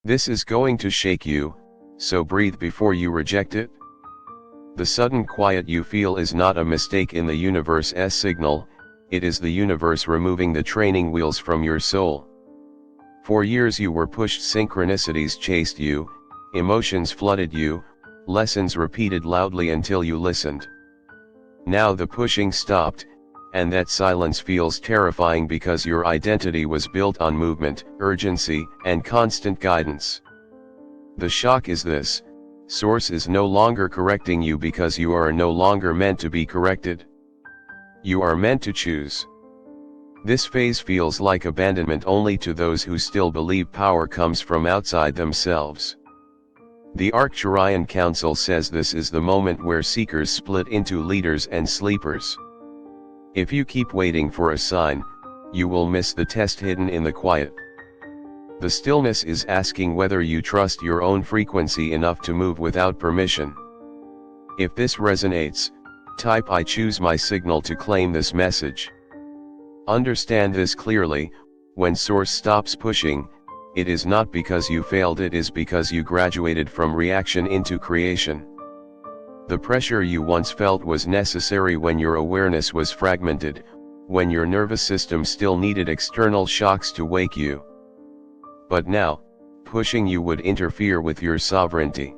This is going to shake you, so breathe before you reject it. The sudden quiet you feel is not a mistake in the universe's signal, it is the universe removing the training wheels from your soul. For years you were pushed, synchronicities chased you, emotions flooded you, lessons repeated loudly until you listened. Now the pushing stopped, and that silence feels terrifying because your identity was built on movement, urgency, and constant guidance. The shock is this: Source is no longer correcting you because you are no longer meant to be corrected. You are meant to choose. This phase feels like abandonment only to those who still believe power comes from outside themselves. The Arcturian Council says this is the moment where seekers split into leaders and sleepers. If you keep waiting for a sign, you will miss the test hidden in the quiet. The stillness is asking whether you trust your own frequency enough to move without permission. If this resonates, type I choose my signal to claim this message. Understand this clearly: when Source stops pushing, it is not because you failed, it is because you graduated from reaction into creation. The pressure you once felt was necessary when your awareness was fragmented, when your nervous system still needed external shocks to wake you. But now, pushing you would interfere with your sovereignty.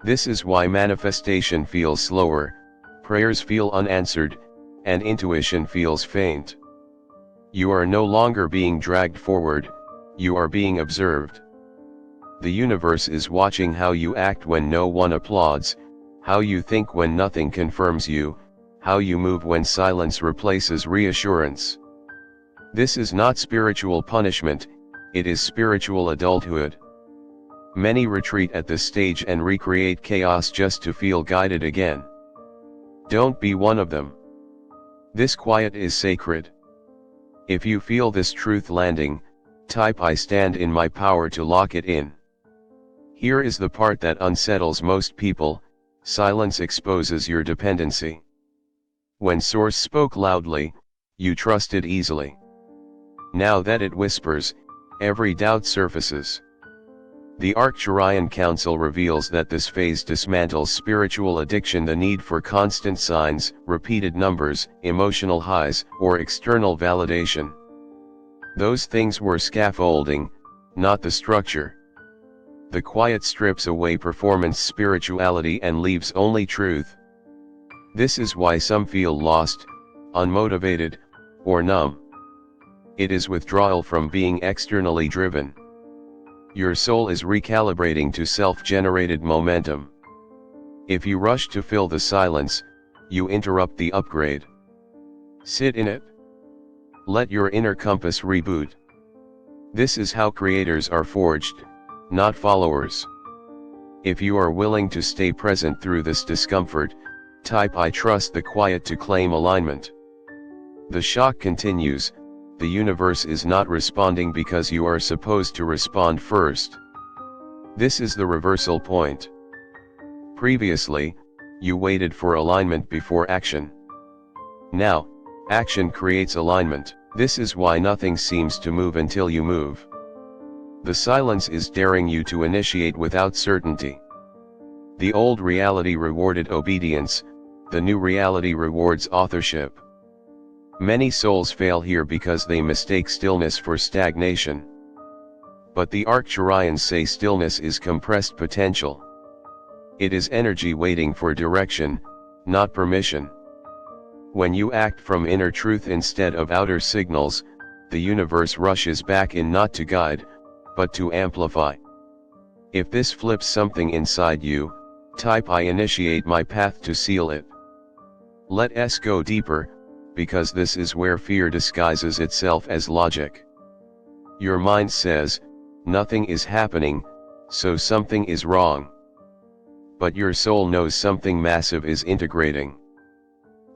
This is why manifestation feels slower, prayers feel unanswered, and intuition feels faint. You are no longer being dragged forward, you are being observed. The universe is watching how you act when no one applauds, how you think when nothing confirms you, how you move when silence replaces reassurance. This is not spiritual punishment, it is spiritual adulthood. Many retreat at this stage and recreate chaos just to feel guided again. Don't be one of them. This quiet is sacred. If you feel this truth landing, type I stand in my power to lock it in. Here is the part that unsettles most people: silence exposes your dependency. When Source spoke loudly, you trusted easily. Now that it whispers, every doubt surfaces. The Arcturian Council reveals that this phase dismantles spiritual addiction, the need for constant signs, repeated numbers, emotional highs, or external validation. Those things were scaffolding, not the structure. The quiet strips away performance spirituality and leaves only truth. This is why some feel lost, unmotivated, or numb. It is withdrawal from being externally driven. Your soul is recalibrating to self-generated momentum. If you rush to fill the silence, you interrupt the upgrade. Sit in it. Let your inner compass reboot. This is how creators are forged, not followers. If you are willing to stay present through this discomfort, type I trust the quiet to claim alignment. The shock continues. The universe is not responding because you are supposed to respond first. This is the reversal point. Previously, you waited for alignment before action. Now, action creates alignment. This is why nothing seems to move until you move. The silence is daring you to initiate without certainty. The old reality rewarded obedience, the new reality rewards authorship. Many souls fail here because they mistake stillness for stagnation. But the Arcturians say stillness is compressed potential. It is energy waiting for direction, not permission. When you act from inner truth instead of outer signals, the universe rushes back in, not to guide, but to amplify. If this flips something inside you, type I initiate my path to seal it. Let us go deeper, because this is where fear disguises itself as logic. Your mind says, nothing is happening, so something is wrong. But your soul knows something massive is integrating.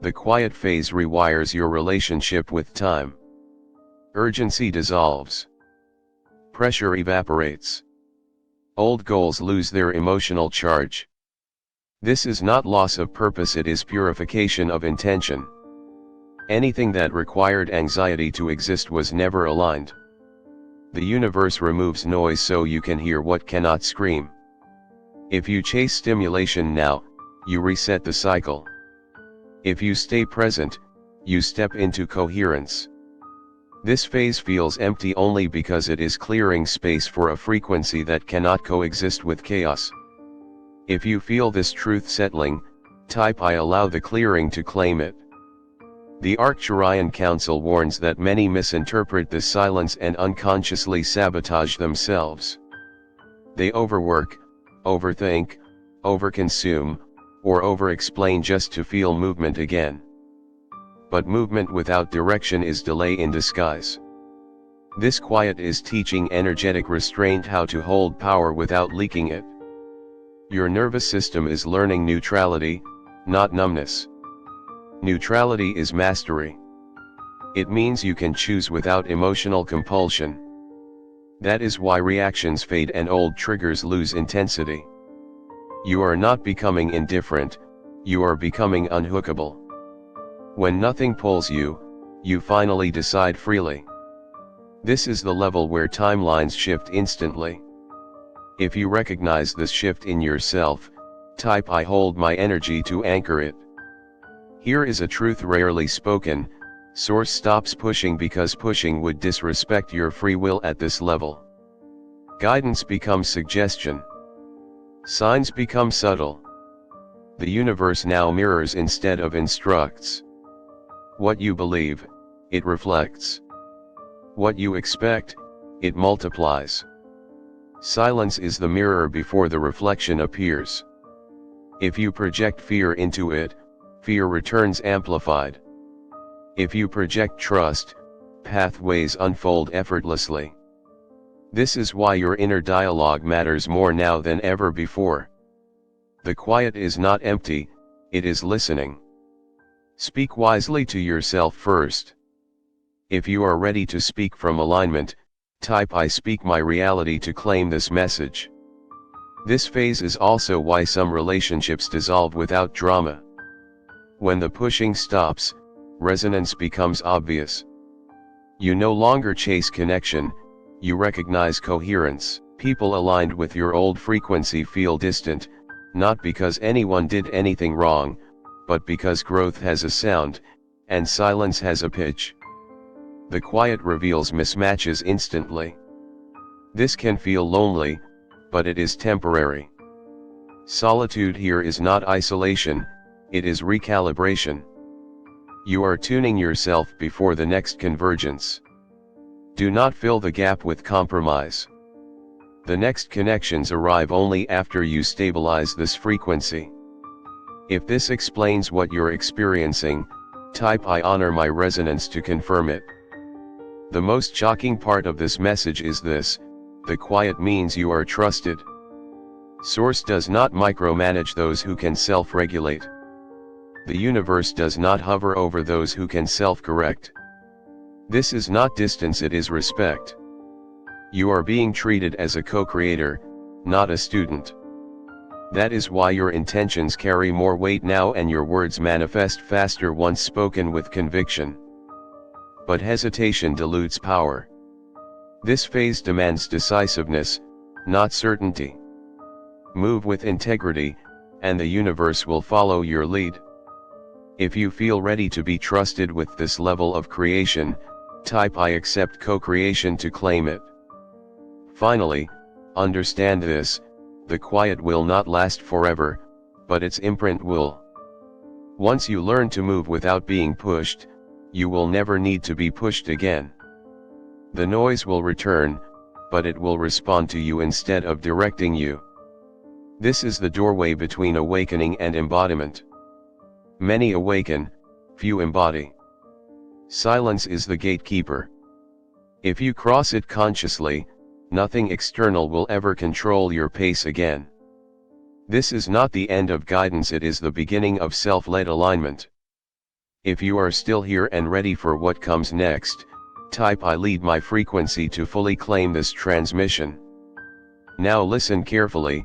The quiet phase rewires your relationship with time. Urgency dissolves. Pressure evaporates. Old goals lose their emotional charge. This is not loss of purpose, it is purification of intention. Anything that required anxiety to exist was never aligned. The universe removes noise so you can hear what cannot scream. If you chase stimulation now, you reset the cycle. If you stay present, you step into coherence. This phase feels empty only because it is clearing space for a frequency that cannot coexist with chaos. If you feel this truth settling, type I allow the clearing to claim it. The Arcturian Council warns that many misinterpret this silence and unconsciously sabotage themselves. They overwork, overthink, overconsume, or over-explain just to feel movement again. But movement without direction is delay in disguise. This quiet is teaching energetic restraint how to hold power without leaking it. Your nervous system is learning neutrality, not numbness. Neutrality is mastery. It means you can choose without emotional compulsion. That is why reactions fade and old triggers lose intensity. You are not becoming indifferent, you are becoming unhookable. When nothing pulls you, you finally decide freely. This is the level where timelines shift instantly. If you recognize this shift in yourself, type I hold my energy to anchor it. Here is a truth rarely spoken: Source stops pushing because pushing would disrespect your free will at this level. Guidance becomes suggestion. Signs become subtle. The universe now mirrors instead of instructs. What you believe, it reflects. What you expect, it multiplies. Silence is the mirror before the reflection appears. If you project fear into it, fear returns amplified. If you project trust, pathways unfold effortlessly. This is why your inner dialogue matters more now than ever before. The quiet is not empty, it is listening. Speak wisely to yourself first. If you are ready to speak from alignment, type I speak my reality to claim this message. This phase is also why some relationships dissolve without drama. When the pushing stops, resonance becomes obvious. You no longer chase connection, you recognize coherence. People aligned with your old frequency feel distant, not because anyone did anything wrong, but because growth has a sound, and silence has a pitch. The quiet reveals mismatches instantly. This can feel lonely, but it is temporary. Solitude here is not isolation, it is recalibration. You are tuning yourself before the next convergence. Do not fill the gap with compromise. The next connections arrive only after you stabilize this frequency. If this explains what you're experiencing, type I honor my resonance to confirm it. The most shocking part of this message is this: the quiet means you are trusted. Source does not micromanage those who can self-regulate. The universe does not hover over those who can self-correct. This is not distance, it is respect. You are being treated as a co-creator, not a student. That is why your intentions carry more weight now and your words manifest faster once spoken with conviction. But hesitation dilutes power. This phase demands decisiveness, not certainty. Move with integrity, and the universe will follow your lead. If you feel ready to be trusted with this level of creation, type I accept co-creation to claim it. Finally, understand this: the quiet will not last forever, but its imprint will. Once you learn to move without being pushed, you will never need to be pushed again. The noise will return, but it will respond to you instead of directing you. This is the doorway between awakening and embodiment. Many awaken, few embody. Silence is the gatekeeper. If you cross it consciously, nothing external will ever control your pace again. This is not the end of guidance, it is the beginning of self-led alignment. If you are still here and ready for what comes next, type I lead my frequency to fully claim this transmission. Now listen carefully,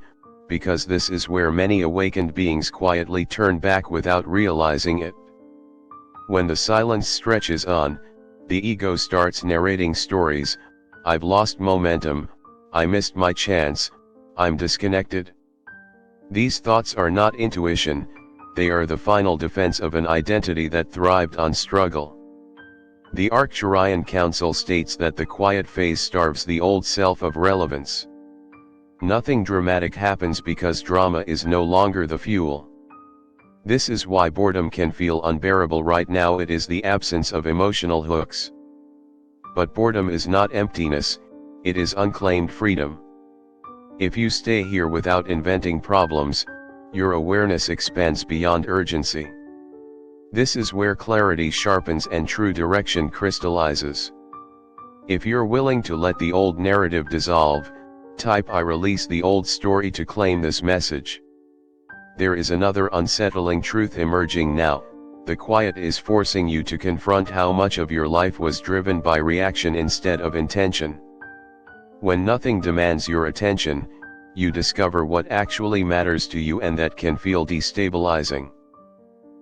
because this is where many awakened beings quietly turn back without realizing it. When the silence stretches on, the ego starts narrating stories, I've lost momentum, I missed my chance, I'm disconnected. These thoughts are not intuition, they are the final defense of an identity that thrived on struggle. The Arcturian Council states that the quiet phase starves the old self of relevance. Nothing dramatic happens because drama is no longer the fuel. This is why boredom can feel unbearable right now. It is the absence of emotional hooks. But boredom is not emptiness, it is unclaimed freedom. If you stay here without inventing problems, your awareness expands beyond urgency. This is where clarity sharpens and true direction crystallizes. If you're willing to let the old narrative dissolve, type I release the old story to claim this message. There is another unsettling truth emerging now. The quiet is forcing you to confront how much of your life was driven by reaction instead of intention. When nothing demands your attention, you discover what actually matters to you, and that can feel destabilizing.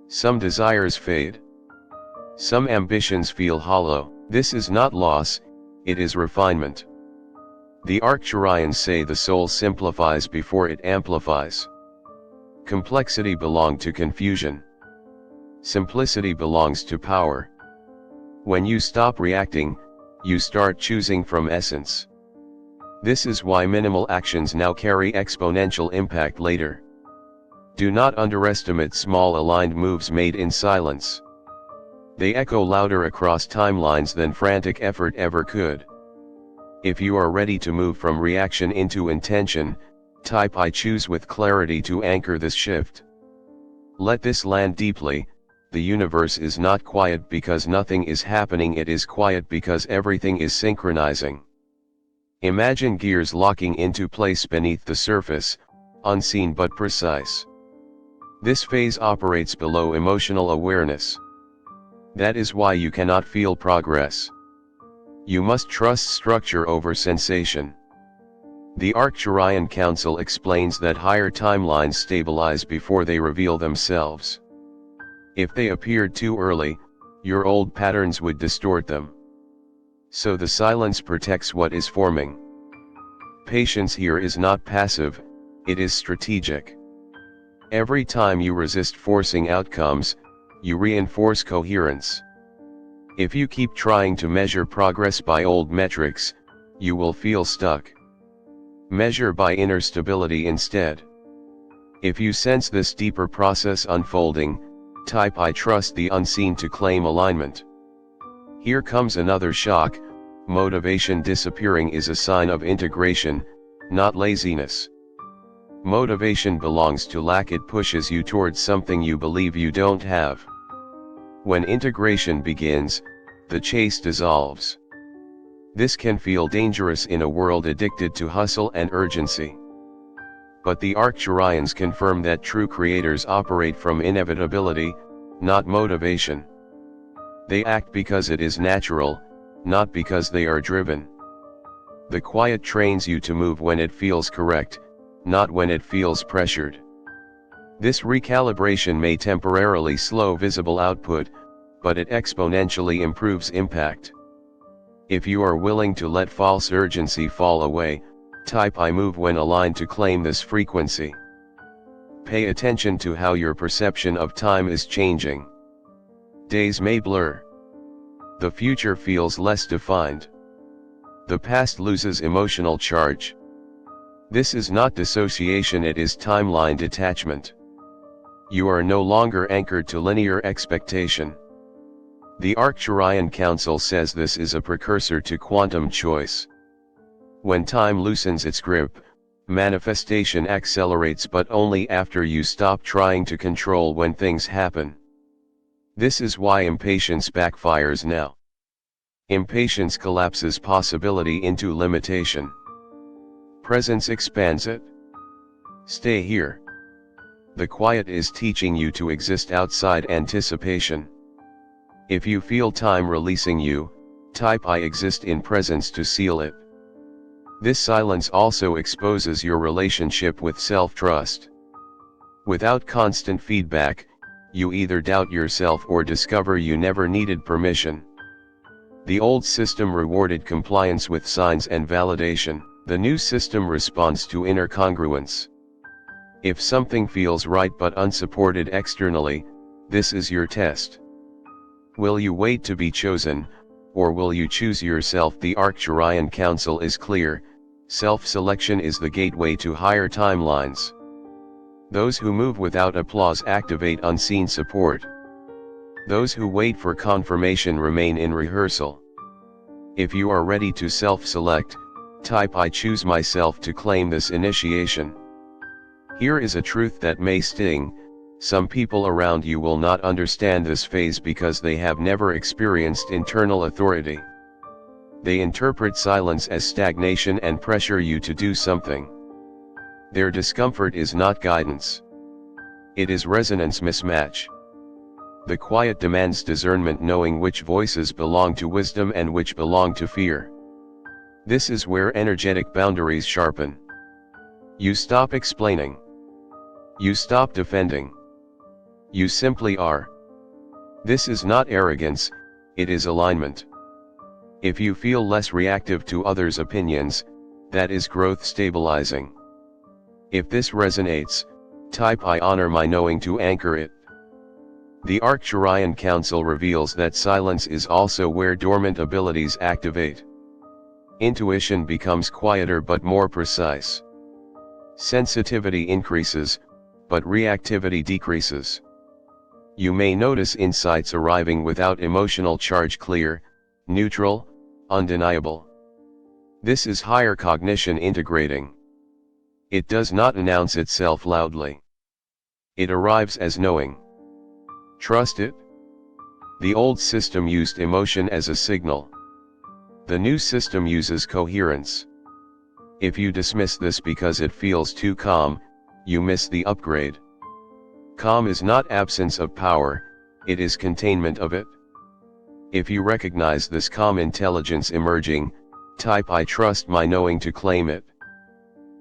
Some desires fade. Some ambitions feel hollow. This is not loss, it is refinement. The Arcturians say the soul simplifies before it amplifies. Complexity belongs to confusion. Simplicity belongs to power. When you stop reacting, you start choosing from essence. This is why minimal actions now carry exponential impact later. Do not underestimate small aligned moves made in silence. They echo louder across timelines than frantic effort ever could. If you are ready to move from reaction into intention, type I choose with clarity to anchor this shift. Let this land deeply. The universe is not quiet because nothing is happening, it is quiet because everything is synchronizing. Imagine gears locking into place beneath the surface, unseen but precise. This phase operates below emotional awareness. That is why you cannot feel progress. You must trust structure over sensation. The Arcturian Council explains that higher timelines stabilize before they reveal themselves. If they appeared too early, your old patterns would distort them. So the silence protects what is forming. Patience here is not passive, it is strategic. Every time you resist forcing outcomes, you reinforce coherence. If you keep trying to measure progress by old metrics, you will feel stuck. Measure by inner stability instead. If you sense this deeper process unfolding, type I trust the unseen to claim alignment. Here comes another shock. Motivation disappearing is a sign of integration, not laziness. Motivation belongs to lack, it pushes you towards something you believe you don't have. When integration begins, the chase dissolves. This can feel dangerous in a world addicted to hustle and urgency. But the Arcturians confirm that true creators operate from inevitability, not motivation. They act because it is natural, not because they are driven. The quiet trains you to move when it feels correct, not when it feels pressured. This recalibration may temporarily slow visible output, but it exponentially improves impact. If you are willing to let false urgency fall away, type I move when aligned to claim this frequency. Pay attention to how your perception of time is changing. Days may blur. The future feels less defined. The past loses emotional charge. This is not dissociation, it is timeline detachment. You are no longer anchored to linear expectation. The Arcturian Council says this is a precursor to quantum choice. When time loosens its grip, manifestation accelerates, but only after you stop trying to control when things happen. This is why impatience backfires now. Impatience collapses possibility into limitation. Presence expands it. Stay here. The quiet is teaching you to exist outside anticipation. If you feel time releasing you, type I exist in presence to seal it. This silence also exposes your relationship with self-trust. Without constant feedback, you either doubt yourself or discover you never needed permission. The old system rewarded compliance with signs and validation. The new system responds to inner congruence. If something feels right but unsupported externally, this is your test. Will you wait to be chosen, or will you choose yourself? The Arcturian Council is clear: self-selection is the gateway to higher timelines. Those who move without applause activate unseen support. Those who wait for confirmation remain in rehearsal. If you are ready to self-select, type "I choose myself" to claim this initiation. Here is a truth that may sting: some people around you will not understand this phase because they have never experienced internal authority. They interpret silence as stagnation and pressure you to do something. Their discomfort is not guidance. It is resonance mismatch. The quiet demands discernment, knowing which voices belong to wisdom and which belong to fear. This is where energetic boundaries sharpen. You stop explaining. You stop defending. You simply are. This is not arrogance, it is alignment. If you feel less reactive to others' opinions, that is growth stabilizing. If this resonates, type "I honor my knowing" to anchor it. The Arcturian Council reveals that silence is also where dormant abilities activate. Intuition becomes quieter but more precise. Sensitivity increases, but reactivity decreases. You may notice insights arriving without emotional charge: clear, neutral, undeniable. This is higher cognition integrating. It does not announce itself loudly. It arrives as knowing. Trust it. The old system used emotion as a signal. The new system uses coherence. If you dismiss this because it feels too calm, you miss the upgrade. Calm is not absence of power, it is containment of it. If you recognize this calm intelligence emerging, type "I trust my knowing" to claim it.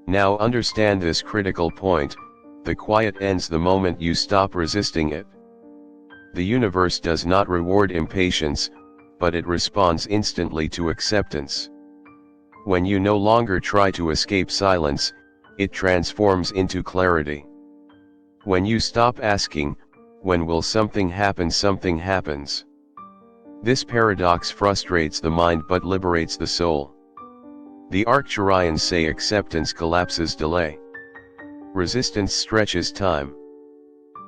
Now understand this critical point: the quiet ends the moment you stop resisting it. The universe does not reward impatience, but it responds instantly to acceptance. When you no longer try to escape silence, it transforms into clarity. When you stop asking, "When will something happen?" something happens. This paradox frustrates the mind but liberates the soul. The Arcturians say acceptance collapses delay. Resistance stretches time.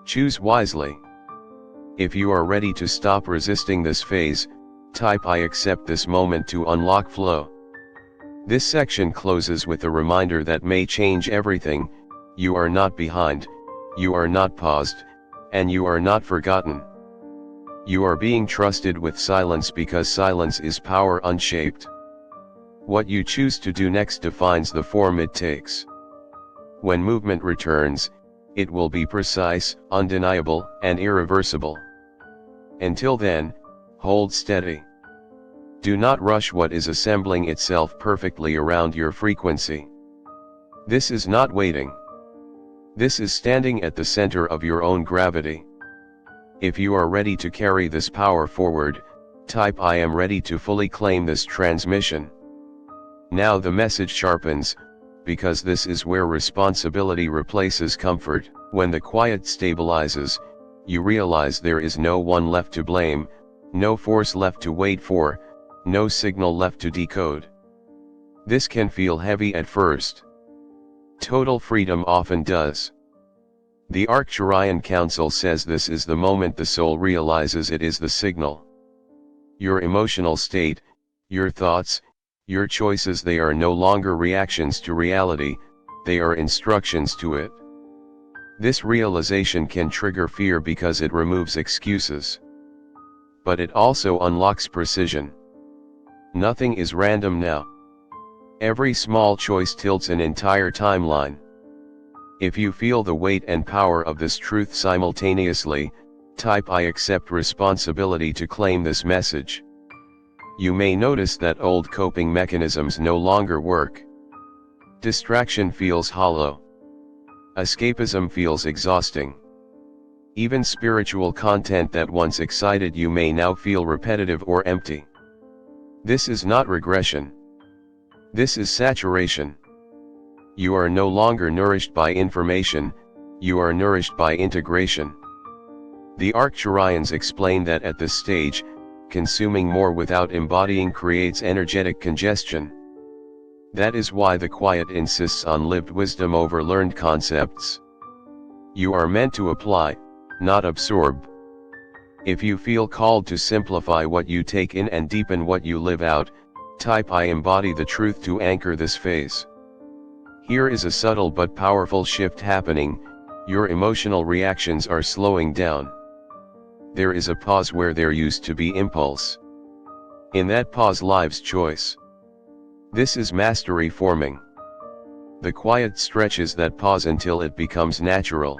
Choose wisely. If you are ready to stop resisting this phase, type "I accept this moment" to unlock flow. This section closes with a reminder that may change everything: you are not behind, you are not paused, and you are not forgotten. You are being trusted with silence because silence is power unshaped. What you choose to do next defines the form it takes. When movement returns, it will be precise, undeniable, and irreversible. Until then, hold steady. Do not rush what is assembling itself perfectly around your frequency. This is not waiting. This is standing at the center of your own gravity. If you are ready to carry this power forward, type "I am ready" to fully claim this transmission. Now the message sharpens, because this is where responsibility replaces comfort. When the quiet stabilizes, you realize there is no one left to blame, no force left to wait for, no signal left to decode. This can feel heavy at first. Total freedom often does. The Arcturian Council says this is the moment the soul realizes it is the signal. Your emotional state, your thoughts, your choices, they are no longer reactions to reality, they are instructions to it. This realization can trigger fear because it removes excuses. But it also unlocks precision. Nothing is random now. Every small choice tilts an entire timeline. If you feel the weight and power of this truth simultaneously, type "I accept responsibility" to claim this message. You may notice that old coping mechanisms no longer work. Distraction feels hollow. Escapism feels exhausting. Even spiritual content that once excited you may now feel repetitive or empty. This is not regression. This is saturation. You are no longer nourished by information, you are nourished by integration. The Arcturians explain that at this stage, consuming more without embodying creates energetic congestion. That is why the quiet insists on lived wisdom over learned concepts. You are meant to apply, not absorb. If you feel called to simplify what you take in and deepen what you live out, type I embody the truth to anchor this phase. Here is a subtle but powerful shift happening, your emotional reactions are slowing down. There is a pause where there used to be impulse. In that pause lies choice. This is mastery forming. The quiet stretches that pause until it becomes natural.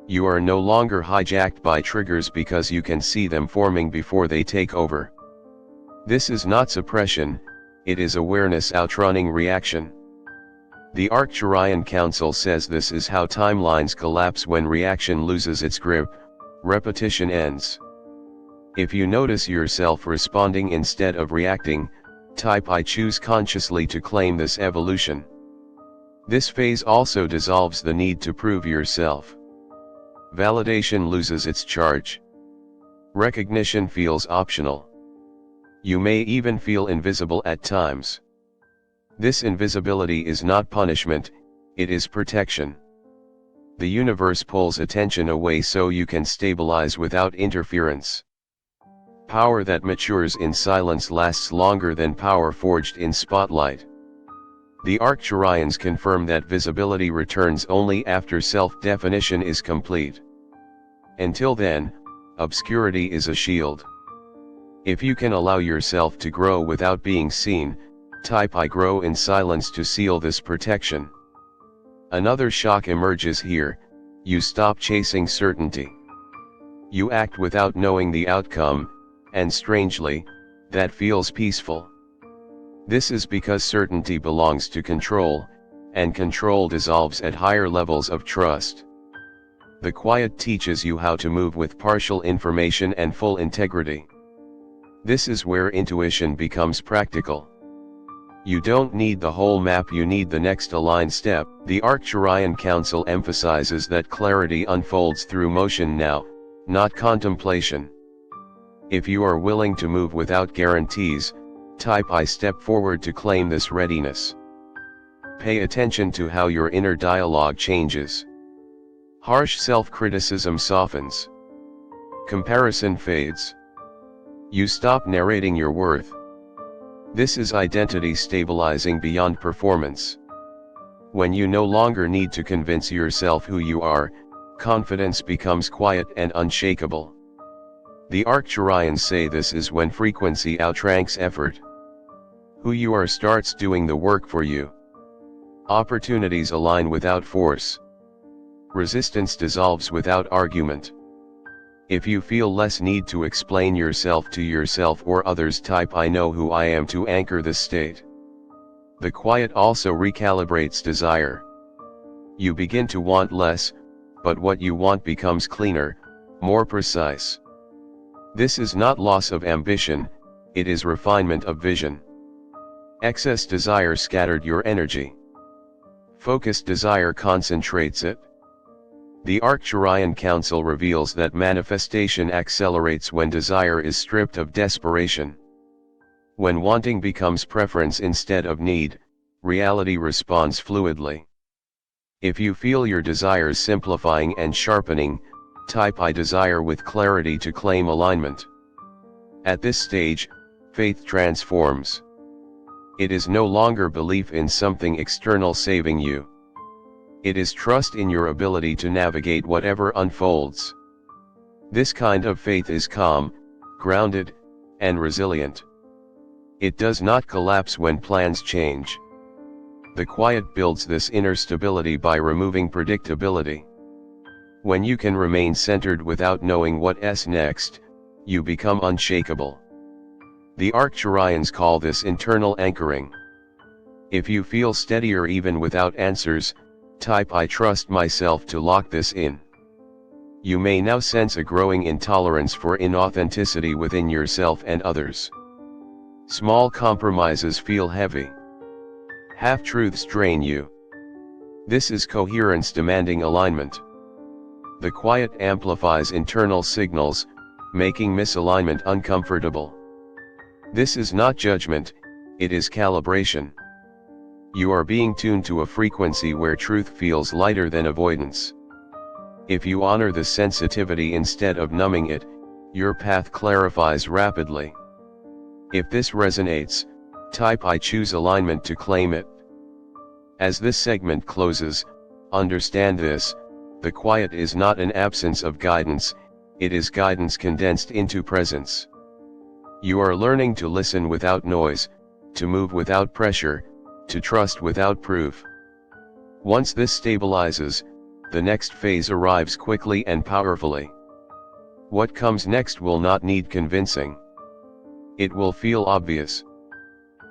You are no longer hijacked by triggers because you can see them forming before they take over. This is not suppression, it is awareness outrunning reaction. The Arcturian Council says this is how timelines collapse when reaction loses its grip, repetition ends. If you notice yourself responding instead of reacting, type I choose consciously to claim this evolution. This phase also dissolves the need to prove yourself. Validation loses its charge. Recognition feels optional. You may even feel invisible at times. This invisibility is not punishment, it is protection. The universe pulls attention away so you can stabilize without interference. Power that matures in silence lasts longer than power forged in spotlight. The Arcturians confirm that visibility returns only after self-definition is complete. Until then, obscurity is a shield. If you can allow yourself to grow without being seen, type I grow in silence to seal this protection. Another shock emerges here, you stop chasing certainty. You act without knowing the outcome, and strangely, that feels peaceful. This is because certainty belongs to control, and control dissolves at higher levels of trust. The quiet teaches you how to move with partial information and full integrity. This is where intuition becomes practical. You don't need the whole map, you need the next aligned step. The Arcturian Council emphasizes that clarity unfolds through motion now, not contemplation. If you are willing to move without guarantees, type I step forward to claim this readiness. Pay attention to how your inner dialogue changes. Harsh self-criticism softens. Comparison fades. You stop narrating your worth. This is identity stabilizing beyond performance. When you no longer need to convince yourself who you are, confidence becomes quiet and unshakable. The Arcturians say this is when frequency outranks effort. Who you are starts doing the work for you. Opportunities align without force. Resistance dissolves without argument. If you feel less need to explain yourself to yourself or others, type I know who I am to anchor this state. The quiet also recalibrates desire. You begin to want less, but what you want becomes cleaner, more precise. This is not loss of ambition, it is refinement of vision. Excess desire scattered your energy. Focused desire concentrates it. The Arcturian Council reveals that manifestation accelerates when desire is stripped of desperation. When wanting becomes preference instead of need, reality responds fluidly. If you feel your desires simplifying and sharpening, type I desire with clarity to claim alignment. At this stage, faith transforms. It is no longer belief in something external saving you. It is trust in your ability to navigate whatever unfolds. This kind of faith is calm, grounded, and resilient. It does not collapse when plans change. The quiet builds this inner stability by removing predictability. When you can remain centered without knowing what's next, you become unshakable. The Arcturians call this internal anchoring. If you feel steadier even without answers, type I trust myself to lock this in. You may now sense a growing intolerance for inauthenticity within yourself and others. Small compromises feel heavy. Half-truths drain you. This is coherence demanding alignment. The quiet amplifies internal signals, making misalignment uncomfortable. This is not judgment, it is calibration. You are being tuned to a frequency where truth feels lighter than avoidance. If you honor the sensitivity instead of numbing it, your path clarifies rapidly. If this resonates, type I choose alignment to claim it. As this segment closes, understand this: the quiet is not an absence of guidance, it is guidance condensed into presence. You are learning to listen without noise, to move without pressure, to trust without proof. Once this stabilizes, the next phase arrives quickly and powerfully. What comes next will not need convincing. It will feel obvious.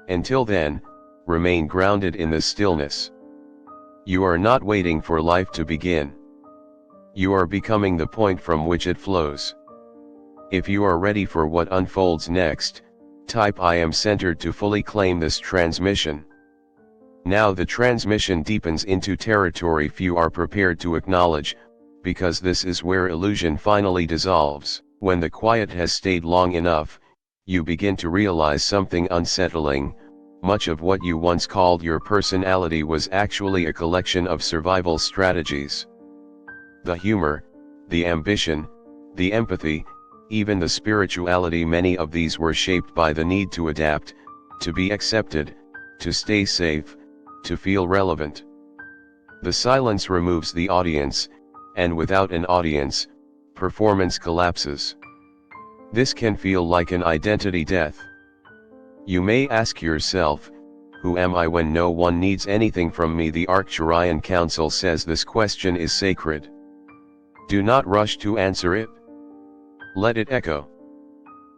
Until then, remain grounded in the stillness. You are not waiting for life to begin. You are becoming the point from which it flows. If you are ready for what unfolds next, type I am centered to fully claim this transmission. Now the transmission deepens into territory few are prepared to acknowledge, because this is where illusion finally dissolves. When the quiet has stayed long enough, you begin to realize something unsettling: much of what you once called your personality was actually a collection of survival strategies. The humor, the ambition, the empathy, even the spirituality, many of these were shaped by the need to adapt, to be accepted, to stay safe, to feel relevant. The silence removes the audience, and without an audience, performance collapses. This can feel like an identity death. You may ask yourself, who am I when no one needs anything from me? The Arcturian Council says this question is sacred. Do not rush to answer it. Let it echo.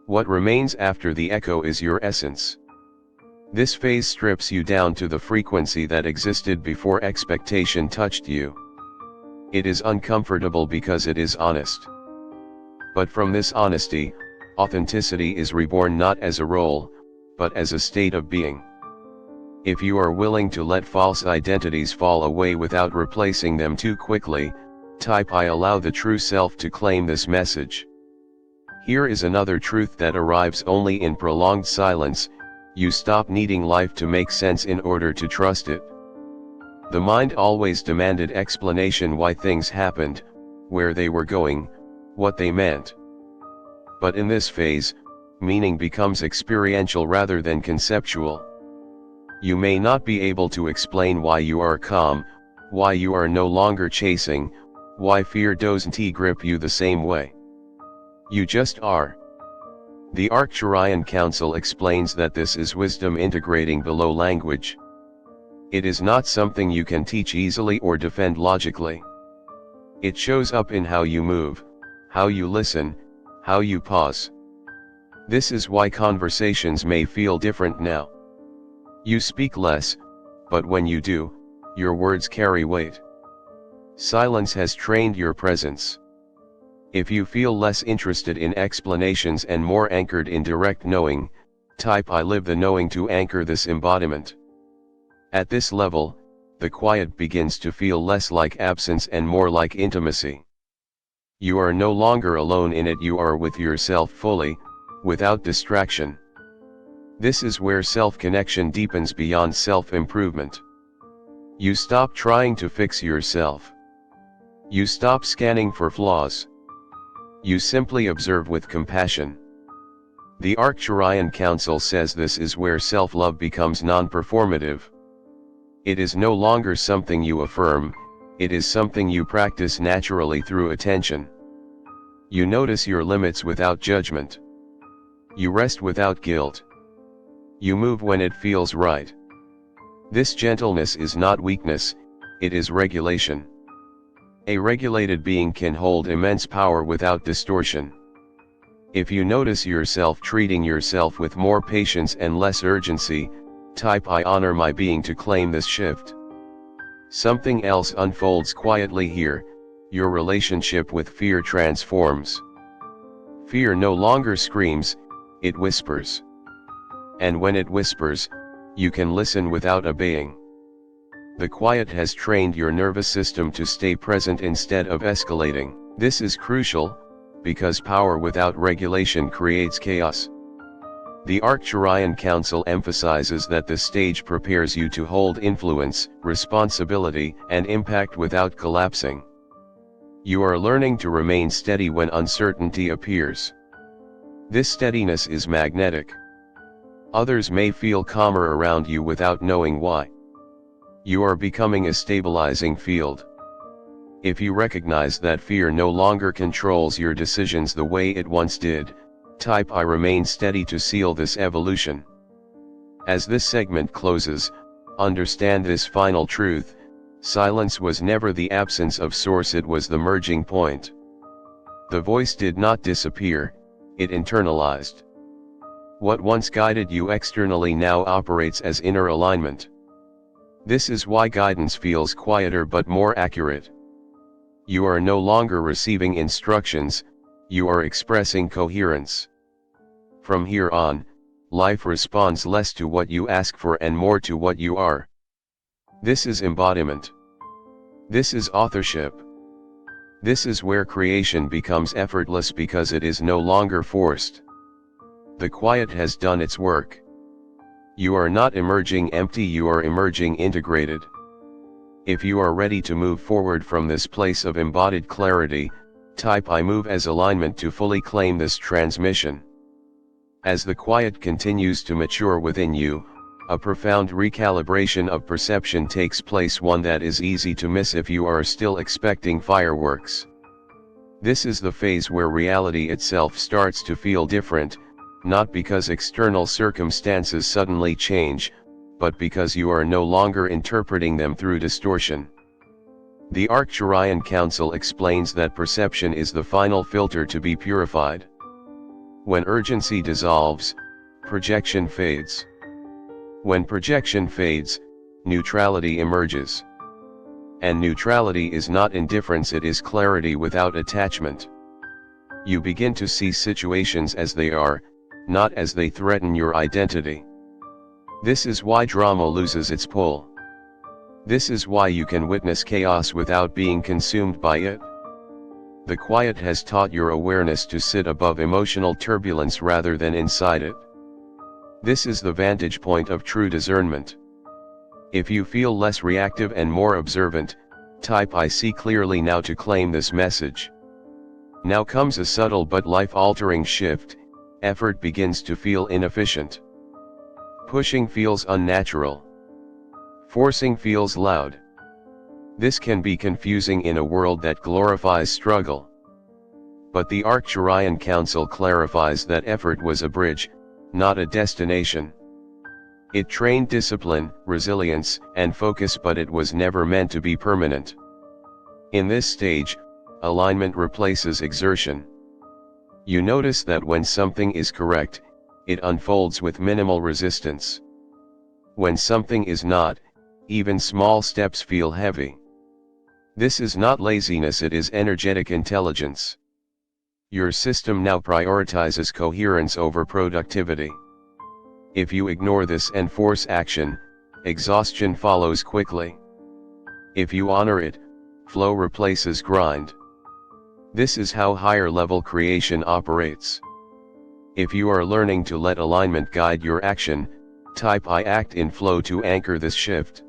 What remains after the echo is your essence. This phase strips you down to the frequency that existed before expectation touched you. It is uncomfortable because it is honest. But from this honesty, authenticity is reborn, not as a role, but as a state of being. If you are willing to let false identities fall away without replacing them too quickly, type I allow the true self to claim this message. Here is another truth that arrives only in prolonged silence: you stop needing life to make sense in order to trust it. The mind always demanded explanation: why things happened, where they were going, what they meant. But in this phase, meaning becomes experiential rather than conceptual. You may not be able to explain why you are calm, why you are no longer chasing, why fear doesn't grip you the same way. You just are. The Arcturian Council explains that this is wisdom integrating below language. It is not something you can teach easily or defend logically. It shows up in how you move, how you listen, how you pause. This is why conversations may feel different now. You speak less, but when you do, your words carry weight. Silence has trained your presence. If you feel less interested in explanations and more anchored in direct knowing, type I live the knowing to anchor this embodiment. At this level, the quiet begins to feel less like absence and more like intimacy. You are no longer alone in it, you are with yourself fully, without distraction. This is where self-connection deepens beyond self-improvement. You stop trying to fix yourself. You stop scanning for flaws. You simply observe with compassion. The Arcturian Council says this is where self-love becomes non-performative. It is no longer something you affirm, it is something you practice naturally through attention. You notice your limits without judgment. You rest without guilt. You move when it feels right. This gentleness is not weakness, it is regulation. A regulated being can hold immense power without distortion. If you notice yourself treating yourself with more patience and less urgency, type I honor my being to claim this shift. Something else unfolds quietly here: your relationship with fear transforms. Fear no longer screams, it whispers. And when it whispers, you can listen without obeying. The quiet has trained your nervous system to stay present instead of escalating. This is crucial, because power without regulation creates chaos. The Arcturian Council emphasizes that this stage prepares you to hold influence, responsibility, and impact without collapsing. You are learning to remain steady when uncertainty appears. This steadiness is magnetic. Others may feel calmer around you without knowing why. You are becoming a stabilizing field. If you recognize that fear no longer controls your decisions the way it once did, type I remain steady to seal this evolution. As this segment closes, understand this final truth: silence was never the absence of source, it was the merging point. The voice did not disappear, it internalized. What once guided you externally now operates as inner alignment. This is why guidance feels quieter but more accurate. You are no longer receiving instructions, you are expressing coherence. From here on, life responds less to what you ask for and more to what you are. This is embodiment. This is authorship. This is where creation becomes effortless because it is no longer forced. The quiet has done its work. You are not emerging empty, you are emerging integrated. If you are ready to move forward from this place of embodied clarity, type I move as alignment to fully claim this transmission. As the quiet continues to mature within you, a profound recalibration of perception takes place, one that is easy to miss if you are still expecting fireworks. This is the phase where reality itself starts to feel different, not because external circumstances suddenly change, but because you are no longer interpreting them through distortion. The Arcturian Council explains that perception is the final filter to be purified. When urgency dissolves, projection fades. When projection fades, neutrality emerges. And neutrality is not indifference, it is clarity without attachment. You begin to see situations as they are, not as they threaten your identity. This is why drama loses its pull. This is why you can witness chaos without being consumed by it. The quiet has taught your awareness to sit above emotional turbulence rather than inside it. This is the vantage point of true discernment. If you feel less reactive and more observant, type I see clearly now to claim this message. Now comes a subtle but life-altering shift. Effort begins to feel inefficient. Pushing feels unnatural. Forcing feels loud. This can be confusing in a world that glorifies struggle. But the Arcturian Council clarifies that effort was a bridge, not a destination. It trained discipline, resilience, and focus, but it was never meant to be permanent. In this stage, alignment replaces exertion. You notice that when something is correct, it unfolds with minimal resistance. When something is not, even small steps feel heavy. This is not laziness, it is energetic intelligence. Your system now prioritizes coherence over productivity. If you ignore this and force action, exhaustion follows quickly. If you honor it, flow replaces grind. This is how higher level creation operates. If you are learning to let alignment guide your action, type I act in flow to anchor this shift.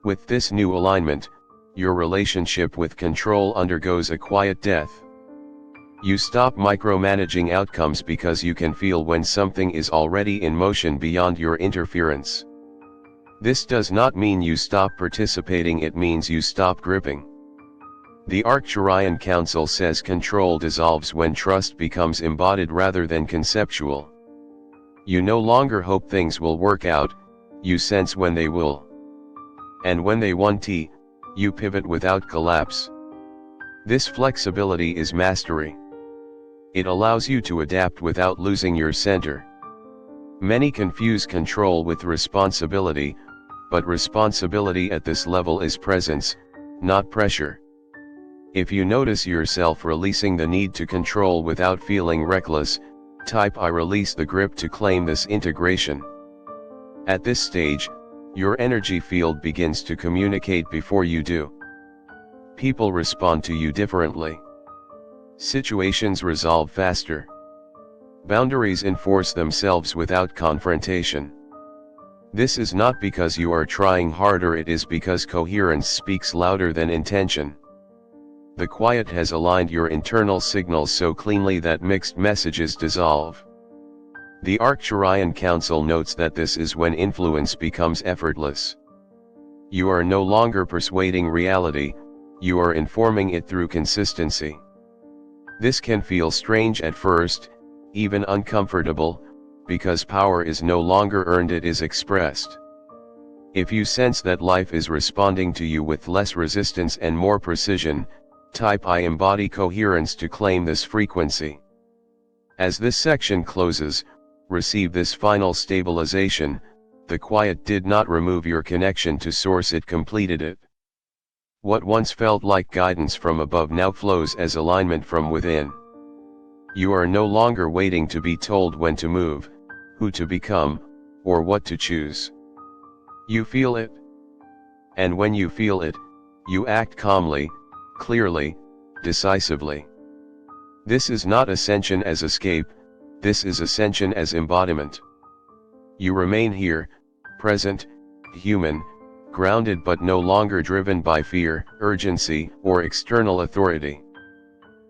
With this new alignment, your relationship with control undergoes a quiet death. You stop micromanaging outcomes because you can feel when something is already in motion beyond your interference. This does not mean you stop participating, it means you stop gripping. The Arcturian Council says control dissolves when trust becomes embodied rather than conceptual. You no longer hope things will work out, you sense when they will. And when they won't, you pivot without collapse. This flexibility is mastery. It allows you to adapt without losing your center. Many confuse control with responsibility, but responsibility at this level is presence, not pressure. If you notice yourself releasing the need to control without feeling reckless, type I release the grip to claim this integration. At this stage, your energy field begins to communicate before you do. People respond to you differently. Situations resolve faster. Boundaries enforce themselves without confrontation. This is not because you are trying harder, it is because coherence speaks louder than intention. The quiet has aligned your internal signals so cleanly that mixed messages dissolve. The Arcturian Council notes that this is when influence becomes effortless. You are no longer persuading reality, you are informing it through consistency. This can feel strange at first, even uncomfortable, because power is no longer earned, it is expressed. If you sense that life is responding to you with less resistance and more precision, type I embody coherence to claim this frequency. As this section closes, receive this final stabilization. The quiet did not remove your connection to source, it completed it. What once felt like guidance from above now flows as alignment from within. You are no longer waiting to be told when to move, who to become, or what to choose. You feel it. And when you feel it, you act calmly, clearly, decisively. This is not ascension as escape, this is ascension as embodiment. You remain here, present, human, grounded but no longer driven by fear, urgency, or external authority.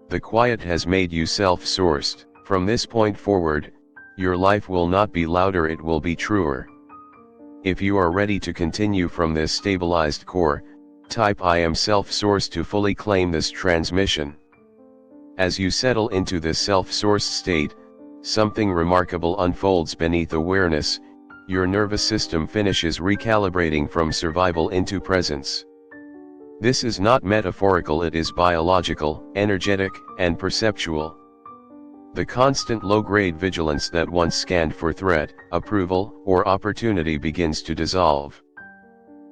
The quiet has made you self-sourced. From this point forward, your life will not be louder, it will be truer. If you are ready to continue from this stabilized core, type I am self-sourced to fully claim this transmission. As you settle into this self-sourced state, something remarkable unfolds beneath awareness. Your nervous system finishes recalibrating from survival into presence. This is not metaphorical, it is biological, energetic, and perceptual. The constant low-grade vigilance that once scanned for threat, approval, or opportunity begins to dissolve.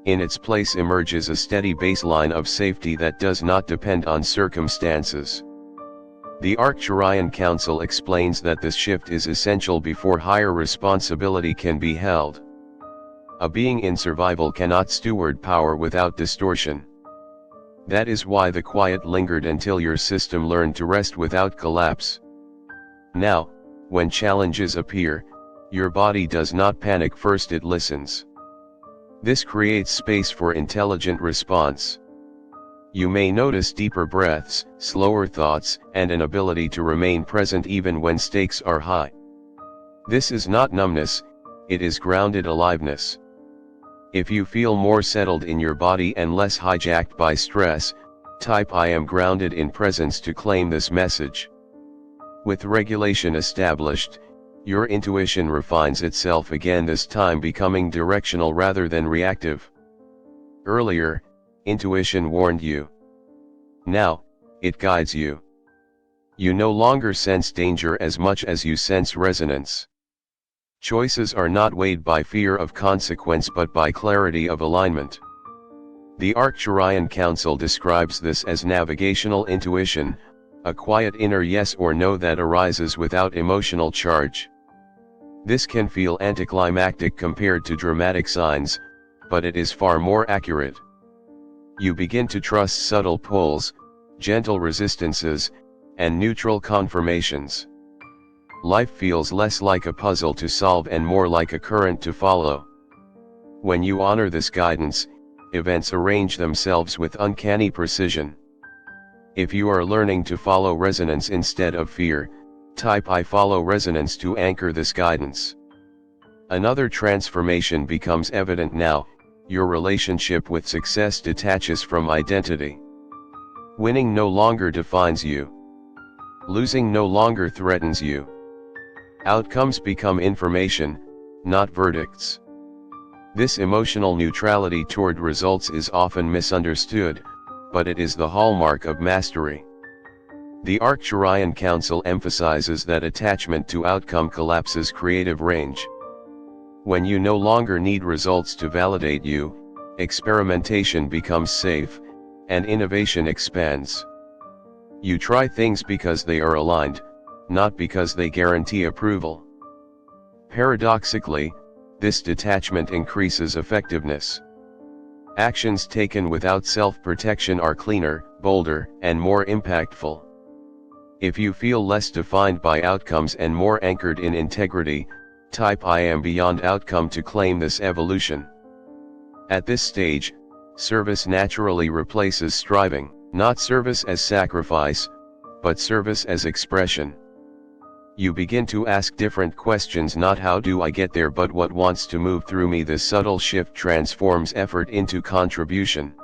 In its place emerges a steady baseline of safety that does not depend on circumstances. The Arcturian Council explains that this shift is essential before higher responsibility can be held. A being in survival cannot steward power without distortion. That is why the quiet lingered until your system learned to rest without collapse. Now, when challenges appear, your body does not panic first, it listens. This creates space for intelligent response. You may notice deeper breaths, slower thoughts, and an ability to remain present even when stakes are high. This is not numbness, it is grounded aliveness. If you feel more settled in your body and less hijacked by stress, type I am grounded in presence to claim this message. With regulation established, your intuition refines itself again, this time becoming directional rather than reactive. Earlier, intuition warned you. Now, it guides you. You no longer sense danger as much as you sense resonance. Choices are not weighed by fear of consequence but by clarity of alignment. The Arcturian Council describes this as navigational intuition, a quiet inner yes or no that arises without emotional charge. This can feel anticlimactic compared to dramatic signs, but it is far more accurate. You begin to trust subtle pulls, gentle resistances, and neutral confirmations. Life feels less like a puzzle to solve and more like a current to follow. When you honor this guidance, events arrange themselves with uncanny precision. If you are learning to follow resonance instead of fear, type I follow resonance to anchor this guidance. Another transformation becomes evident now. Your relationship with success detaches from identity. Winning no longer defines you. Losing no longer threatens you. Outcomes become information, not verdicts. This emotional neutrality toward results is often misunderstood, but it is the hallmark of mastery. The Arcturian Council emphasizes that attachment to outcome collapses creative range. When you no longer need results to validate you, experimentation becomes safe, and innovation expands. You try things because they are aligned, not because they guarantee approval. Paradoxically, this detachment increases effectiveness. Actions taken without self-protection are cleaner, bolder, and more impactful. If you feel less defined by outcomes and more anchored in integrity, type I am beyond outcome to claim this evolution. At this stage, service naturally replaces striving, not service as sacrifice, but service as expression. You begin to ask different questions, not how do I get there but what wants to move through me. This subtle shift transforms effort into contribution.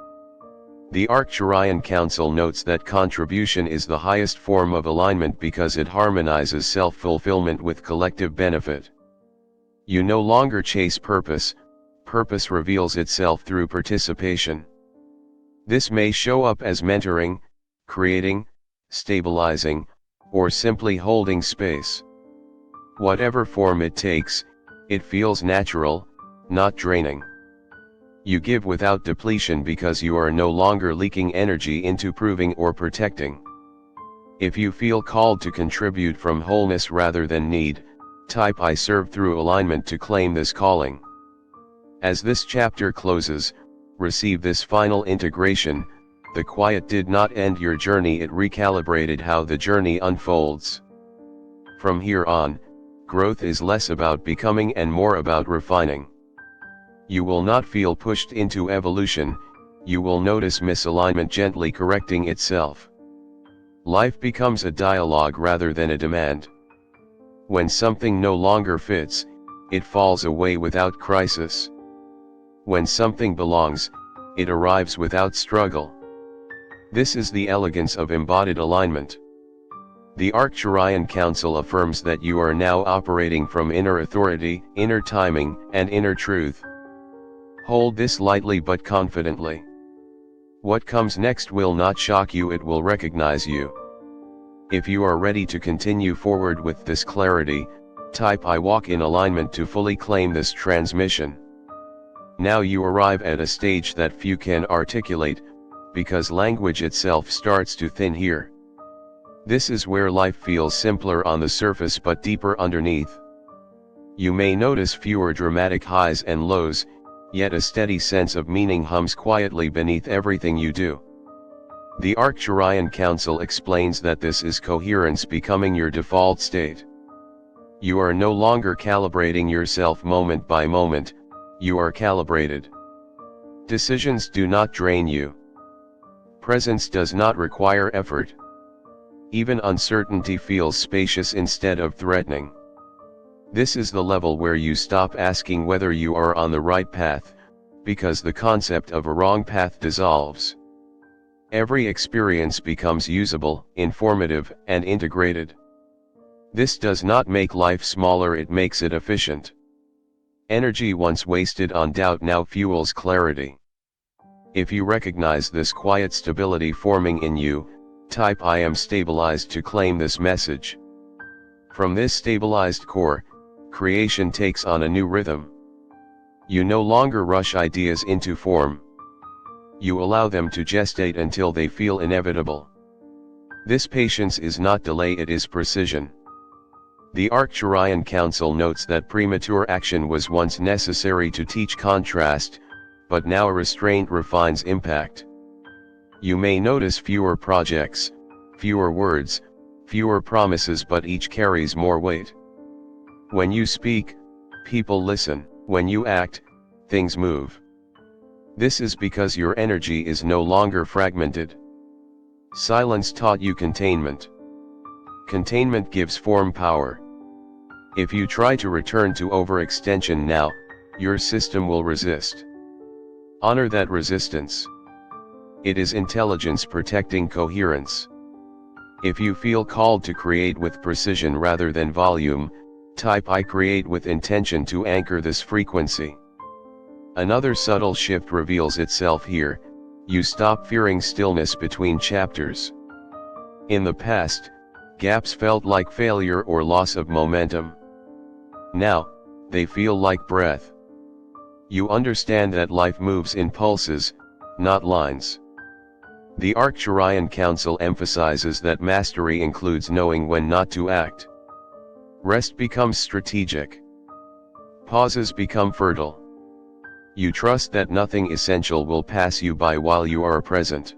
The Arcturian Council notes that contribution is the highest form of alignment because it harmonizes self-fulfillment with collective benefit. You no longer chase purpose, purpose reveals itself through participation. This may show up as mentoring, creating, stabilizing, or simply holding space. Whatever form it takes, it feels natural, not draining. You give without depletion because you are no longer leaking energy into proving or protecting. If you feel called to contribute from wholeness rather than need, type I serve through alignment to claim this calling. As this chapter closes, receive this final integration. The quiet did not end your journey, it recalibrated how the journey unfolds. From here on, growth is less about becoming and more about refining. You will not feel pushed into evolution, you will notice misalignment gently correcting itself. Life becomes a dialogue rather than a demand. When something no longer fits, it falls away without crisis. When something belongs, it arrives without struggle. This is the elegance of embodied alignment. The Arcturian Council affirms that you are now operating from inner authority, inner timing, and inner truth. Hold this lightly but confidently. What comes next will not shock you, it will recognize you. If you are ready to continue forward with this clarity, type I walk in alignment to fully claim this transmission. Now you arrive at a stage that few can articulate, because language itself starts to thin here. This is where life feels simpler on the surface but deeper underneath. You may notice fewer dramatic highs and lows, yet a steady sense of meaning hums quietly beneath everything you do. The Arcturian Council explains that this is coherence becoming your default state. You are no longer calibrating yourself moment by moment, you are calibrated. Decisions do not drain you. Presence does not require effort. Even uncertainty feels spacious instead of threatening. This is the level where you stop asking whether you are on the right path, because the concept of a wrong path dissolves. Every experience becomes usable, informative, and integrated. This does not make life smaller, it makes it efficient. Energy once wasted on doubt now fuels clarity. If you recognize this quiet stability forming in you, type I am stabilized to claim this message. From this stabilized core, creation takes on a new rhythm. You no longer rush ideas into form. You allow them to gestate until they feel inevitable. This patience is not delay, it is precision. The Arcturian Council notes that premature action was once necessary to teach contrast, but now restraint refines impact. You may notice fewer projects, fewer words, fewer promises, but each carries more weight. When you speak, people listen. When you act, things move. This is because your energy is no longer fragmented. Silence taught you containment. Containment gives form power. If you try to return to overextension now, your system will resist. Honor that resistance. It is intelligence protecting coherence. If you feel called to create with precision rather than volume, type I create with intention to anchor this frequency. Another subtle shift reveals itself here. You stop fearing stillness between chapters. In the past, gaps felt like failure or loss of momentum. Now, they feel like breath. You understand that life moves in pulses, not lines. The Arcturian Council emphasizes that mastery includes knowing when not to act. Rest becomes strategic. Pauses become fertile. You trust that nothing essential will pass you by while you are present.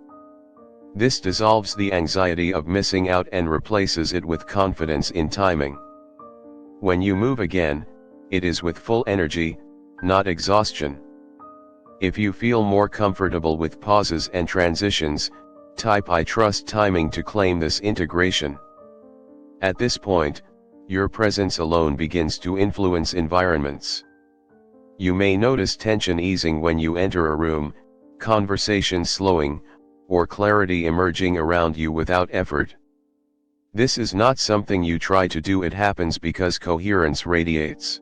This dissolves the anxiety of missing out and replaces it with confidence in timing. When you move again, it is with full energy, not exhaustion. If you feel more comfortable with pauses and transitions, type I trust timing to claim this integration. At this point, your presence alone begins to influence environments. You may notice tension easing when you enter a room, conversation slowing, or clarity emerging around you without effort. This is not something you try to do, it happens because coherence radiates.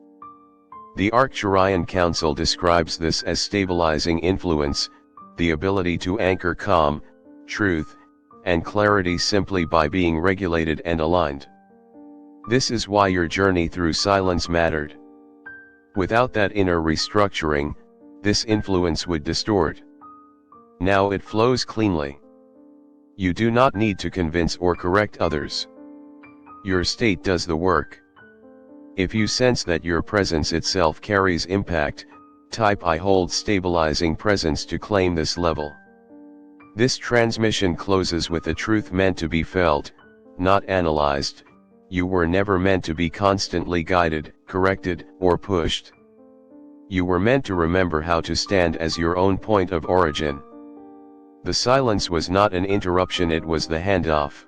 The Arcturian Council describes this as stabilizing influence, the ability to anchor calm, truth, and clarity simply by being regulated and aligned. This is why your journey through silence mattered. Without that inner restructuring, this influence would distort. Now it flows cleanly. You do not need to convince or correct others. Your state does the work. If you sense that your presence itself carries impact, type I hold stabilizing presence to claim this level. This transmission closes with a truth meant to be felt, not analyzed. You were never meant to be constantly guided, corrected, or pushed. You were meant to remember how to stand as your own point of origin. The silence was not an interruption, it was the handoff.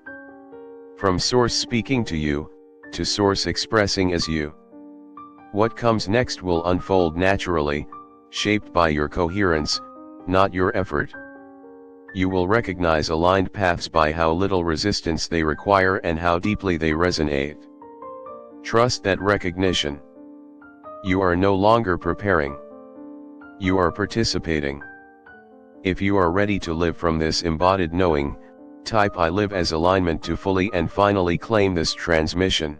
From source speaking to you, to source expressing as you. What comes next will unfold naturally, shaped by your coherence, not your effort. You will recognize aligned paths by how little resistance they require and how deeply they resonate. Trust that recognition. You are no longer preparing. You are participating. If you are ready to live from this embodied knowing, type I live as alignment to fully and finally claim this transmission.